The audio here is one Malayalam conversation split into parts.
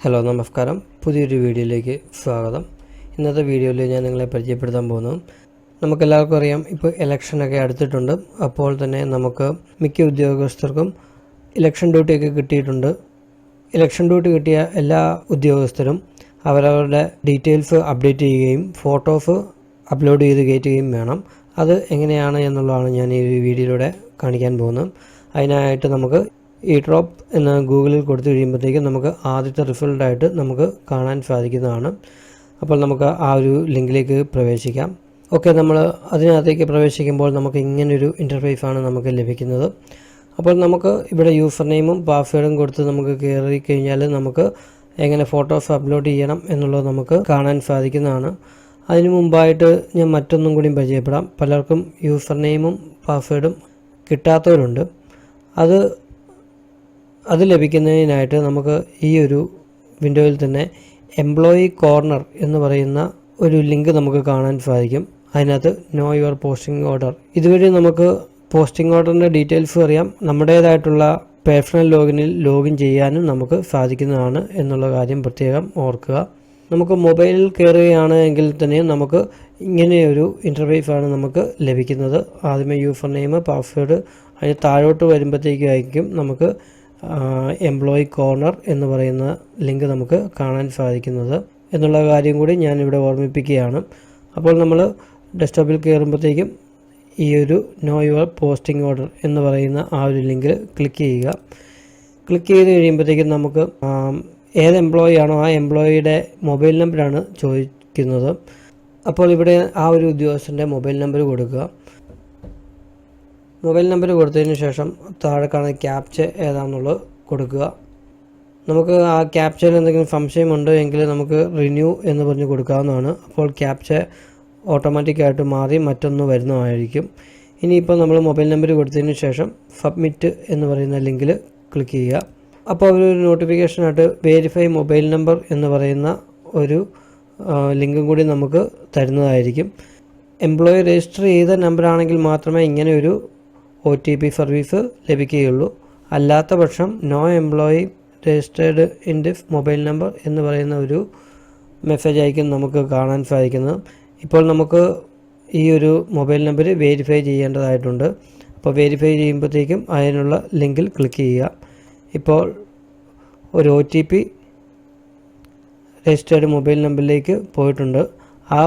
ഹലോ നമസ്കാരം, പുതിയൊരു വീഡിയോയിലേക്ക് സ്വാഗതം. ഇന്നത്തെ വീഡിയോയിൽ ഞാൻ നിങ്ങളെ പരിചയപ്പെടുത്താൻ പോകുന്നു. നമുക്കെല്ലാവർക്കും അറിയാം, ഇപ്പോൾ ഇലക്ഷനൊക്കെ അടുത്തിട്ടുണ്ട്. അപ്പോൾ തന്നെ നമുക്ക് മിക്ക ഉദ്യോഗസ്ഥർക്കും ഇലക്ഷൻ ഡ്യൂട്ടിയൊക്കെ കിട്ടിയിട്ടുണ്ട്. ഇലക്ഷൻ ഡ്യൂട്ടി കിട്ടിയ എല്ലാ ഉദ്യോഗസ്ഥരും അവരവരുടെ ഡീറ്റെയിൽസ് അപ്ഡേറ്റ് ചെയ്യുകയും ഫോട്ടോസ് അപ്ലോഡ് ചെയ്ത് കയറ്റുകയും വേണം. അത് എങ്ങനെയാണ് എന്നുള്ളതാണ് ഞാൻ ഈ വീഡിയോയിലൂടെ കാണിക്കാൻ പോകുന്നത്. അതിനായിട്ട് നമുക്ക് ഡ്രോപ്പ് എന്ന് ഗൂഗിളിൽ കൊടുത്തു കഴിയുമ്പോഴത്തേക്കും നമുക്ക് ആദ്യത്തെ റിസൾട്ടായിട്ട് നമുക്ക് കാണാൻ സാധിക്കുന്നതാണ്. അപ്പോൾ നമുക്ക് ആ ഒരു ലിങ്കിലേക്ക് പ്രവേശിക്കാം. ഓക്കെ, നമ്മൾ അതിനകത്തേക്ക് പ്രവേശിക്കുമ്പോൾ നമുക്ക് ഇങ്ങനൊരു ഇൻ്റർഫേസാണ് നമുക്ക് ലഭിക്കുന്നത്. അപ്പോൾ നമുക്ക് ഇവിടെ യൂസർ നെയിമും പാസ്വേഡും കൊടുത്ത് നമുക്ക് കയറി കഴിഞ്ഞാൽ നമുക്ക് എങ്ങനെ ഫോട്ടോസ് അപ്ലോഡ് ചെയ്യണം എന്നുള്ളത് നമുക്ക് കാണാൻ സാധിക്കുന്നതാണ്. അതിനു മുമ്പായിട്ട് ഞാൻ മറ്റൊന്നും കൂടി പരിചയപ്പെടാം. പലർക്കും യൂസർ നെയിമും പാസ്വേഡും കിട്ടാത്തവരുണ്ട്. അത് ലഭിക്കുന്നതിനായിട്ട് നമുക്ക് ഈ ഒരു വിൻഡോയിൽ തന്നെ എംപ്ലോയി കോർണർ എന്ന് പറയുന്ന ഒരു ലിങ്ക് നമുക്ക് കാണാൻ സാധിക്കും. അതിനകത്ത് നോ യുവർ പോസ്റ്റിംഗ് ഓർഡർ, ഇതുവഴി നമുക്ക് പോസ്റ്റിംഗ് ഓർഡറിൻ്റെ ഡീറ്റെയിൽസ് അറിയാം. നമ്മുടേതായിട്ടുള്ള പേഴ്സണൽ ലോഗിൻ ചെയ്യാനും നമുക്ക് സാധിക്കുന്നതാണ് എന്നുള്ള കാര്യം പ്രത്യേകം ഓർക്കുക. നമുക്ക് മൊബൈലിൽ കയറുകയാണ് എങ്കിൽ തന്നെ നമുക്ക് ഇങ്ങനെയൊരു ഇൻ്റർഫേസാണ് നമുക്ക് ലഭിക്കുന്നത്. ആദ്യമേ യൂസർ നെയിം, പാസ്വേഡ്, അതിന് താഴോട്ട് വരുമ്പോഴത്തേക്കായിരിക്കും നമുക്ക് എംപ്ലോയി കോർണർ എന്ന് പറയുന്ന ലിങ്ക് നമുക്ക് കാണാൻ സാധിക്കുന്നത് എന്നുള്ള കാര്യം കൂടി ഞാനിവിടെ ഓർമ്മിപ്പിക്കുകയാണ്. അപ്പോൾ നമ്മൾ ഡെസ്ക്ടോപ്പിൽ കയറുമ്പോഴത്തേക്കും ഈ ഒരു നോ യുവർ പോസ്റ്റിംഗ് ഓർഡർ എന്ന് പറയുന്ന ആ ഒരു ലിങ്കിൽ ക്ലിക്ക് ചെയ്യുക. ക്ലിക്ക് ചെയ്ത് കഴിയുമ്പോഴത്തേക്കും നമുക്ക് ഏത് എംപ്ലോയി ആണോ ആ എംപ്ലോയിയുടെ മൊബൈൽ നമ്പറാണ് ചോദിക്കുന്നത്. അപ്പോൾ ഇവിടെ ആ ഒരു ഉദ്യോഗസ്ഥൻ്റെ മൊബൈൽ നമ്പർ കൊടുക്കുക. മൊബൈൽ നമ്പർ കൊടുത്തതിന് ശേഷം താഴെ കാണുന്ന ക്യാപ്ച ഏതാണെന്നുള്ളത് കൊടുക്കുക. നമുക്ക് ആ ക്യാപ്ചയിൽ എന്തെങ്കിലും സംശയമുണ്ട് എങ്കിൽ നമുക്ക് റിന്യൂ എന്ന് പറഞ്ഞ് കൊടുക്കാവുന്നതാണ്. അപ്പോൾ ക്യാപ്ച ഓട്ടോമാറ്റിക്കായിട്ട് മാറി മറ്റൊന്ന് വരുന്നതായിരിക്കും. ഇനിയിപ്പോൾ നമ്മൾ മൊബൈൽ നമ്പർ കൊടുത്തതിന് ശേഷം സബ്മിറ്റ് എന്ന് പറയുന്ന ലിങ്കിൽ ക്ലിക്ക് ചെയ്യുക. അപ്പോൾ ഒരു നോട്ടിഫിക്കേഷനായിട്ട് വെരിഫൈ മൊബൈൽ നമ്പർ എന്ന് പറയുന്ന ഒരു ലിങ്കും കൂടി നമുക്ക് തരുന്നതായിരിക്കും. എംപ്ലോയി രജിസ്റ്റർ ചെയ്ത നമ്പറാണെങ്കിൽ മാത്രമേ ഇങ്ങനെ ഒരു OTP സർവീസ് ലഭിക്കുകയുള്ളൂ. അല്ലാത്ത പക്ഷം no employee registered in this mobile number എന്ന് പറയുന്ന ഒരു മെസ്സേജ് ആയിരിക്കും നമുക്ക് കാണാൻ സാധിക്കുന്നത്. ഇപ്പോൾ നമുക്ക് ഈ ഒരു മൊബൈൽ നമ്പർ വെരിഫൈ ചെയ്യേണ്ടതായിട്ടുണ്ട്. അപ്പോൾ വെരിഫൈ ചെയ്യുമ്പോഴത്തേക്കും അതിനുള്ള ലിങ്കിൽ ക്ലിക്ക് ചെയ്യുക. ഇപ്പോൾ ഒരു OTP രജിസ്റ്റേർഡ് മൊബൈൽ നമ്പറിലേക്ക് പോയിട്ടുണ്ട്. ആ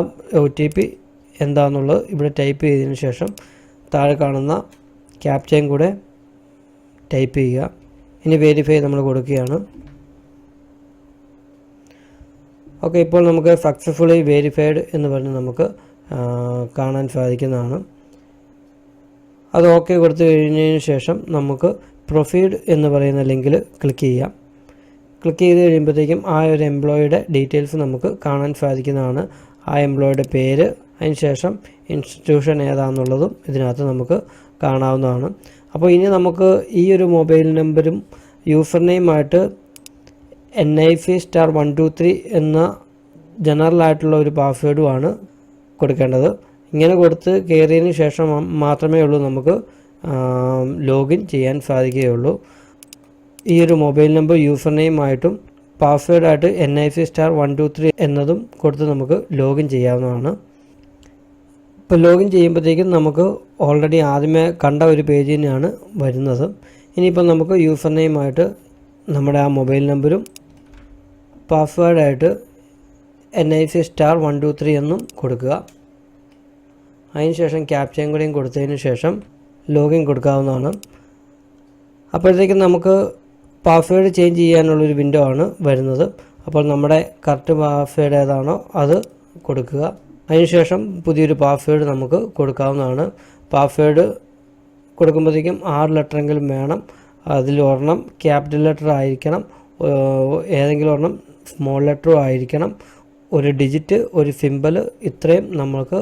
OTP എന്താണെന്നുള്ളത് ഇവിടെ ടൈപ്പ് ചെയ്തതിന് ശേഷം താഴെ കാണുന്ന ക്യാപ്ചയും കൂടെ ടൈപ്പ് ചെയ്യുക. ഇനി വെരിഫൈ നമ്മൾ കൊടുക്കുകയാണ്. ഓക്കെ, ഇപ്പോൾ നമുക്ക് സക്സസ്ഫുള്ളി വെരിഫൈഡ് എന്ന് പറഞ്ഞ് നമുക്ക് കാണാൻ സാധിക്കുന്നതാണ്. അത് ഓക്കെ കൊടുത്തു കഴിഞ്ഞതിന് ശേഷം നമുക്ക് പ്രൊസീഡ് എന്ന് പറയുന്ന ലിങ്കിൽ ക്ലിക്ക് ചെയ്യാം. ക്ലിക്ക് ചെയ്ത് കഴിയുമ്പോഴത്തേക്കും ആ ഒരു എംപ്ലോയിയുടെ ഡീറ്റെയിൽസ് നമുക്ക് കാണാൻ സാധിക്കുന്നതാണ്. ആ എംപ്ലോയിയുടെ പേര്, അതിനുശേഷം ഇൻസ്റ്റിറ്റ്യൂഷൻ ഏതാണെന്നുള്ളതും ഇതിനകത്ത് നമുക്ക് കാണാവുന്നതാണ്. അപ്പോൾ ഇനി നമുക്ക് ഈ ഒരു മൊബൈൽ നമ്പരും യൂസർ നെയിമായിട്ട് NIC*123 എന്ന ജനറൽ ആയിട്ടുള്ള ഒരു പാസ്വേഡുമാണ് കൊടുക്കേണ്ടത്. ഇങ്ങനെ കൊടുത്ത് കയറിയതിന് ശേഷം മാത്രമേ ഉള്ളൂ നമുക്ക് ലോഗിൻ ചെയ്യാൻ സാധിക്കുകയുള്ളൂ. ഈ ഒരു മൊബൈൽ നമ്പർ യൂസർ നെയിമായിട്ടും പാസ്വേഡായിട്ട് NIC*123 എന്നതും കൊടുത്ത് നമുക്ക് ലോഗിൻ ചെയ്യാവുന്നതാണ്. ഇപ്പോൾ ലോഗിൻ ചെയ്യുമ്പോഴത്തേക്കും നമുക്ക് ഓൾറെഡി ആദ്യമേ കണ്ട ഒരു പേജ് തന്നെയാണ് വരുന്നത്. ഇനിയിപ്പോൾ നമുക്ക് യൂസർ നെയിമായിട്ട് നമ്മുടെ ആ മൊബൈൽ നമ്പരും പാസ്വേഡായിട്ട് NIC*123 എന്നും കൊടുക്കുക. അതിനുശേഷം ക്യാപ്ചയും കൂടെയും കൊടുത്തതിന് ശേഷം ലോഗിൻ കൊടുക്കാവുന്നതാണ്. അപ്പോഴത്തേക്കും നമുക്ക് പാസ്വേഡ് ചേഞ്ച് ചെയ്യാനുള്ളൊരു വിൻഡോ ആണ് വരുന്നത്. അപ്പോൾ നമ്മുടെ കറക്റ്റ് പാസ്വേഡ് ഏതാണോ അത് കൊടുക്കുക. അതിനുശേഷം പുതിയൊരു പാസ്വേഡ് നമുക്ക് കൊടുക്കാവുന്നതാണ്. പാസ്വേഡ് കൊടുക്കുമ്പോഴത്തേക്കും 6 ലെറ്ററെങ്കിലും വേണം. അതിൽ ഒരെണ്ണം ക്യാപിറ്റൽ ലെറ്റർ ആയിരിക്കണം, ഏതെങ്കിലും ഒരെണ്ണം സ്മോൾ ലെറ്ററും ആയിരിക്കണം, ഒരു ഡിജിറ്റ്, ഒരു സിമ്പൽ, ഇത്രയും നമുക്ക്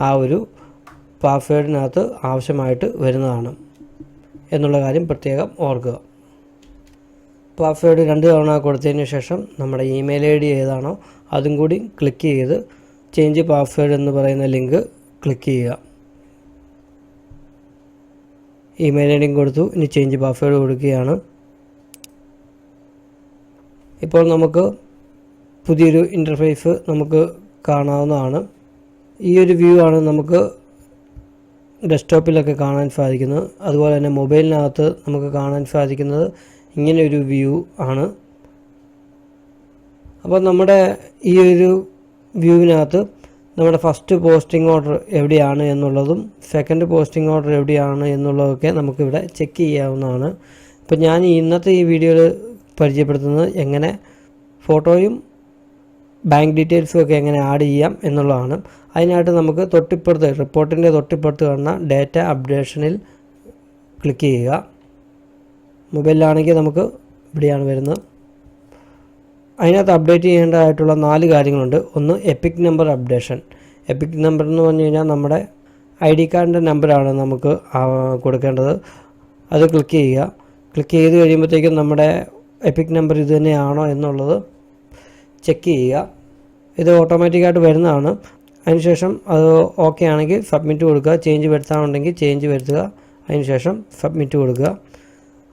ആ ഒരു പാസ്വേഡിനകത്ത് ആവശ്യമായിട്ട് വരുന്നതാണ് എന്നുള്ള കാര്യം പ്രത്യേകം ഓർക്കുക. പാസ്വേഡ് 2 തവണ കൊടുത്തതിന് ശേഷം നമ്മുടെ ഇമെയിൽ ID ഏതാണോ അതും കൂടി ക്ലിക്ക് ചെയ്ത് ചേഞ്ച് പാസ്വേഡ് എന്ന് പറയുന്ന ലിങ്ക് ക്ലിക്ക് ചെയ്യുക. ഇമെയിൽ ID കൊടുത്തു. ഇനി ചേഞ്ച് പാസ്വേഡ് കൊടുക്കുകയാണ്. ഇപ്പോൾ നമുക്ക് പുതിയൊരു ഇൻ്റർഫേസ് നമുക്ക് കാണാവുന്നതാണ്. ഈ ഒരു വ്യൂ ആണ് നമുക്ക് ഡെസ്ക്ടോപ്പിലൊക്കെ കാണാൻ സാധിക്കുന്നത്. അതുപോലെ തന്നെ മൊബൈലിനകത്ത് നമുക്ക് കാണാൻ സാധിക്കുന്നത് ഇങ്ങനെ ഒരു വ്യൂ ആണ്. അപ്പോൾ നമ്മുടെ ഈ ഒരു വ്യൂവിനകത്ത് നമ്മുടെ ഫസ്റ്റ് പോസ്റ്റിംഗ് ഓർഡർ എവിടെയാണ് എന്നുള്ളതും സെക്കൻഡ് പോസ്റ്റിംഗ് ഓർഡർ എവിടെയാണ് എന്നുള്ളതൊക്കെ നമുക്കിവിടെ ചെക്ക് ചെയ്യാവുന്നതാണ്. ഇപ്പോൾ ഞാൻ ഇന്നത്തെ ഈ വീഡിയോയിൽ പരിചയപ്പെടുത്തുന്നത് എങ്ങനെ ഫോട്ടോയും ബാങ്ക് ഡീറ്റെയിൽസും ഒക്കെ എങ്ങനെ ആഡ് ചെയ്യാം എന്നുള്ളതാണ്. അതിനായിട്ട് നമുക്ക് തൊട്ടിപ്പുറത്ത് റിപ്പോർട്ടിൻ്റെ തൊട്ടിപ്പുറത്ത് കാണുന്ന ഡേറ്റ അപ്ഡേഷനിൽ ക്ലിക്ക് ചെയ്യുക. മൊബൈലിലാണെങ്കിൽ നമുക്ക് ഇവിടെയാണ് വരുന്നത്. അതിനകത്ത് അപ്ഡേറ്റ് ചെയ്യേണ്ടതായിട്ടുള്ള 4 കാര്യങ്ങളുണ്ട്. ഒന്ന് EPIC number updation. EPIC number എന്ന് പറഞ്ഞു കഴിഞ്ഞാൽ നമ്മുടെ ID കാർഡിൻ്റെ നമ്പറാണ് നമുക്ക് കൊടുക്കേണ്ടത്. അത് ക്ലിക്ക് ചെയ്യുക. ക്ലിക്ക് ചെയ്ത് കഴിയുമ്പോഴത്തേക്കും നമ്മുടെ എപ്പിക് നമ്പർ ഇത് തന്നെയാണോ എന്നുള്ളത് ചെക്ക് ചെയ്യുക. ഇത് ഓട്ടോമാറ്റിക്കായിട്ട് വരുന്നതാണ്. അതിനുശേഷം അത് ഓക്കെ ആണെങ്കിൽ സബ്മിറ്റ് കൊടുക്കുക. ചേഞ്ച് വരുത്താനുണ്ടെങ്കിൽ ചേഞ്ച് വരുത്തുക. അതിനുശേഷം സബ്മിറ്റ് കൊടുക്കുക.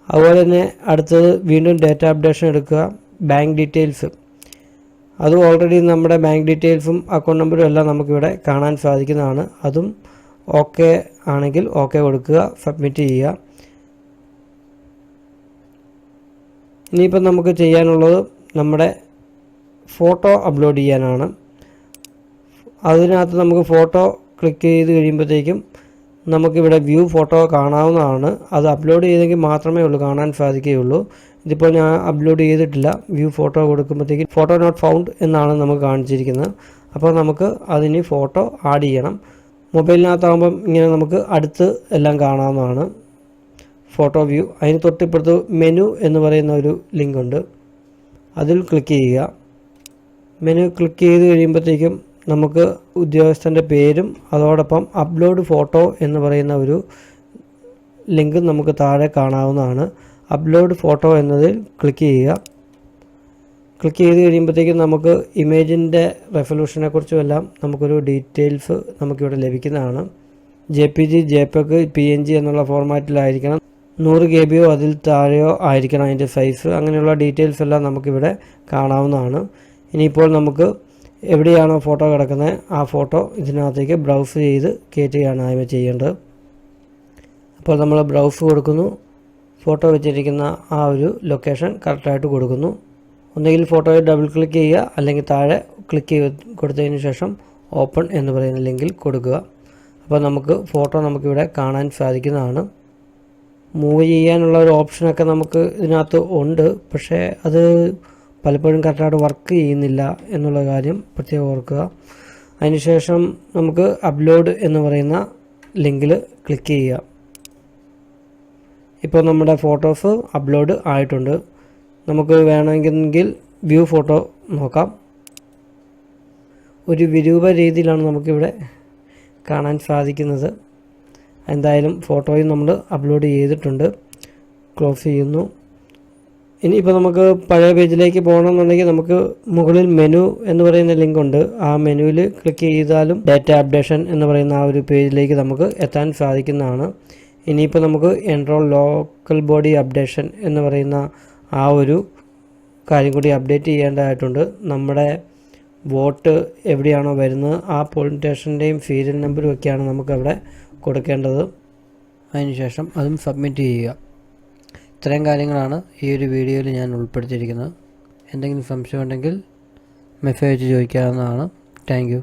അതുപോലെ തന്നെ അടുത്തത് വീണ്ടും ഡേറ്റ അപ്ഡേഷൻ എടുക്കുക. ബാങ്ക് ഡീറ്റെയിൽസ്, അത് ഓൾറെഡി നമ്മുടെ ബാങ്ക് ഡീറ്റെയിൽസും അക്കൗണ്ട് നമ്പറും എല്ലാം നമുക്കിവിടെ കാണാൻ സാധിക്കുന്നതാണ്. അതും ഓക്കെ ആണെങ്കിൽ ഓക്കെ കൊടുക്കുക, സബ്മിറ്റ് ചെയ്യുക. ഇനിയിപ്പം നമുക്ക് ചെയ്യാനുള്ളത് നമ്മുടെ ഫോട്ടോ അപ്ലോഡ് ചെയ്യാനാണ്. അതിനകത്ത് നമുക്ക് ഫോട്ടോ ക്ലിക്ക് ചെയ്ത് കഴിയുമ്പോഴത്തേക്കും നമുക്കിവിടെ വ്യൂ ഫോട്ടോ കാണാവുന്നതാണ്. അത് അപ്ലോഡ് ചെയ്തെങ്കിൽ മാത്രമേ ഉള്ളൂ കാണാൻ സാധിക്കുകയുള്ളൂ. ഇതിപ്പോൾ ഞാൻ അപ്ലോഡ് ചെയ്തിട്ടില്ല. വ്യൂ ഫോട്ടോ കൊടുക്കുമ്പോഴത്തേക്കും ഫോട്ടോ നോട്ട് ഫൗണ്ട് എന്നാണ് നമുക്ക് കാണിച്ചിരിക്കുന്നത്. അപ്പോൾ നമുക്ക് അതിന് ഫോട്ടോ ആഡ് ചെയ്യണം. മൊബൈലിനകത്താകുമ്പം ഇങ്ങനെ നമുക്ക് അടുത്ത് എല്ലാം കാണാവുന്നതാണ് ഫോട്ടോ വ്യൂ. അതിന് തൊട്ടിപ്പുറത്ത് മെനു എന്ന് പറയുന്ന ഒരു ലിങ്ക് ഉണ്ട്. അതിൽ ക്ലിക്ക് ചെയ്യുക. മെനു ക്ലിക്ക് ചെയ്ത് കഴിയുമ്പോഴത്തേക്കും നമുക്ക് ഉദ്യോഗസ്ഥൻ്റെ പേരും അതോടൊപ്പം അപ്ലോഡ് ഫോട്ടോ എന്ന് പറയുന്ന ഒരു ലിങ്ക് നമുക്ക് താഴെ കാണാവുന്നതാണ്. അപ്ലോഡ് ഫോട്ടോ എന്നതിൽ ക്ലിക്ക് ചെയ്യുക. ക്ലിക്ക് ചെയ്ത് കഴിയുമ്പോഴത്തേക്കും നമുക്ക് ഇമേജിൻ്റെ റെസൊല്യൂഷനെ കുറിച്ചുമെല്ലാം നമുക്കൊരു ഡീറ്റെയിൽസ് നമുക്കിവിടെ ലഭിക്കുന്നതാണ്. JPG, JPEG, PNG എന്നുള്ള ഫോർമാറ്റിലായിരിക്കണം. 100 KB അതിൽ താഴെയോ ആയിരിക്കണം അതിൻ്റെ സൈസ്. അങ്ങനെയുള്ള ഡീറ്റെയിൽസ് എല്ലാം നമുക്കിവിടെ കാണാവുന്നതാണ്. ഇനിയിപ്പോൾ നമുക്ക് എവിടെയാണോ ഫോട്ടോ കിടക്കുന്നത് ആ ഫോട്ടോ ഇതിനകത്തേക്ക് ബ്രൗസ് ചെയ്ത് കയറ്റുകയാണ് ആദ്യമേ ചെയ്യേണ്ടത്. അപ്പോൾ നമ്മൾ ബ്രൗസ് കൊടുക്കുന്നു. ഫോട്ടോ വെച്ചിരിക്കുന്ന ആ ഒരു ലൊക്കേഷൻ കറക്റ്റായിട്ട് കൊടുക്കുന്നു. ഒന്നുകിൽ ഫോട്ടോയിൽ ഡബിൾ ക്ലിക്ക് ചെയ്യുക, അല്ലെങ്കിൽ താഴെ ക്ലിക്ക് കൊടുത്തതിന് ശേഷം ഓപ്പൺ എന്ന് പറയുന്ന ലിങ്കിൽ കൊടുക്കുക. അപ്പോൾ നമുക്ക് ഫോട്ടോ നമുക്കിവിടെ കാണാൻ സാധിക്കുന്നതാണ്. മൂവ് ചെയ്യാനുള്ള ഒരു ഓപ്ഷനൊക്കെ നമുക്ക് ഇതിനകത്ത് ഉണ്ട്. പക്ഷേ അത് പലപ്പോഴും കറക്റ്റായിട്ട് വർക്ക് ചെയ്യുന്നില്ല എന്നുള്ള കാര്യം പ്രത്യേകം ഓർക്കുക. അതിനുശേഷം നമുക്ക് അപ്ലോഡ് എന്ന് പറയുന്ന ലിങ്കിൽ ക്ലിക്ക് ചെയ്യുക. ഇപ്പോൾ നമ്മുടെ ഫോട്ടോസ് അപ്ലോഡ് ആയിട്ടുണ്ട്. നമുക്ക് വേണമെങ്കിൽ വ്യൂ ഫോട്ടോ നോക്കാം. ഒരു വിരൂപ രീതിയിലാണ് നമുക്കിവിടെ കാണാൻ സാധിക്കുന്നത്. എന്തായാലും ഫോട്ടോയും നമ്മൾ അപ്ലോഡ് ചെയ്തിട്ടുണ്ട്. ക്ലോസ് ചെയ്യുന്നു. ഇനിയിപ്പോൾ നമുക്ക് പഴയ പേജിലേക്ക് പോകണമെന്നുണ്ടെങ്കിൽ നമുക്ക് മുകളിൽ മെനു എന്ന് പറയുന്ന ലിങ്ക് ഉണ്ട്. ആ മെനുവിൽ ക്ലിക്ക് ചെയ്താലും ഡാറ്റ അപ്ഡേഷൻ എന്ന് പറയുന്ന ആ ഒരു പേജിലേക്ക് നമുക്ക് എത്താൻ സാധിക്കുന്നതാണ്. ഇനിയിപ്പോൾ നമുക്ക് എൻറോൾ ലോക്കൽ ബോഡി അപ്ഡേഷൻ എന്ന് പറയുന്ന ആ ഒരു കാര്യം കൂടി അപ്ഡേറ്റ് ചെയ്യേണ്ടതായിട്ടുണ്ട്. നമ്മുടെ വോട്ട് എവിടെയാണോ വരുന്നത് ആ പോളിംഗ് സ്റ്റേഷൻ്റെയും സീരിയൽ നമ്പറും ഒക്കെയാണ് നമുക്കവിടെ കൊടുക്കേണ്ടത്. അതിനുശേഷം അതും സബ്മിറ്റ് ചെയ്യുക. ഇത്രയും കാര്യങ്ങളാണ് ഈ ഒരു വീഡിയോയിൽ ഞാൻ ഉൾപ്പെടുത്തിയിരിക്കുന്നത്. എന്തെങ്കിലും സംശയമുണ്ടെങ്കിൽ മെസ്സേജ് ചോദിക്കാവുന്നതാണ്. Thank U.